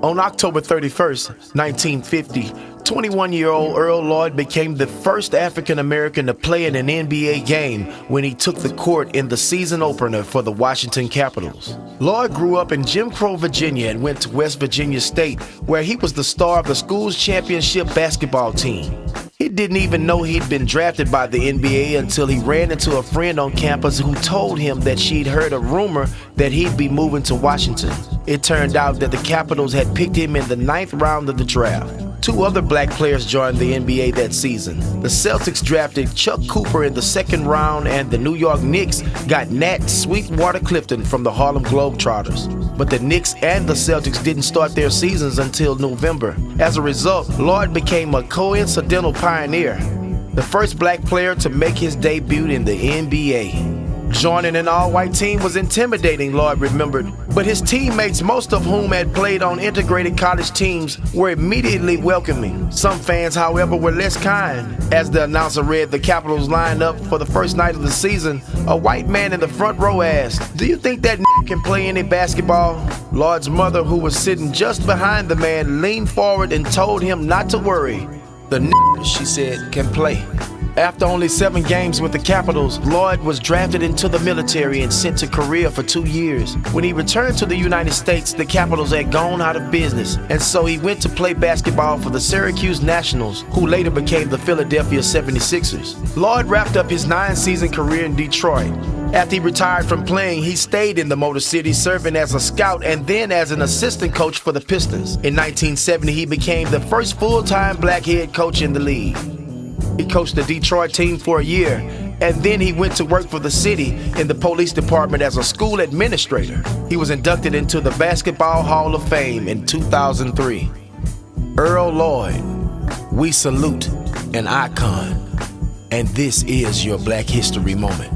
On October 31st, 1950, 21-year-old Earl Lloyd became the first African-American to play in an NBA game when he took the court in the season opener for the Washington Capitals. Lloyd grew up in Jim Crow, Virginia, and went to West Virginia State, where he was the star of the school's championship basketball team. He didn't even know he'd been drafted by the NBA until he ran into a friend on campus who told him that she'd heard a rumor that he'd be moving to Washington. It turned out that the Capitals had picked him in the 9th round of the draft. 2 other black players joined the NBA that season. The Celtics drafted Chuck Cooper in the 2nd round, and the New York Knicks got Nat Sweetwater Clifton from the Harlem Globetrotters. But the Knicks and the Celtics didn't start their seasons until November. As a result, Lloyd became a coincidental pioneer, the first black player to make his debut in the NBA. Joining an all-white team was intimidating, Lloyd remembered, but his teammates, most of whom had played on integrated college teams, were immediately welcoming. Some fans, however, were less kind. As the announcer read the Capitals lineup for the first night of the season, a white man in the front row asked, "Do you think that can play any basketball?" Lloyd's mother, who was sitting just behind the man, leaned forward and told him not to worry. "The she said, can play." After only 7 games with the Capitals, Lloyd was drafted into the military and sent to Korea for 2 years. When he returned to the United States, the Capitals had gone out of business, and so he went to play basketball for the Syracuse Nationals, who later became the Philadelphia 76ers. Lloyd wrapped up his 9-season career in Detroit. After he retired from playing, he stayed in the Motor City, serving as a scout and then as an assistant coach for the Pistons. In 1970, he became the first full-time black head coach in the league. He coached the Detroit team for a year, and then he went to work for the city in the police department as a school administrator. He was inducted into the Basketball Hall of Fame in 2003. Earl Lloyd, we salute an icon, and this is your Black History Moment.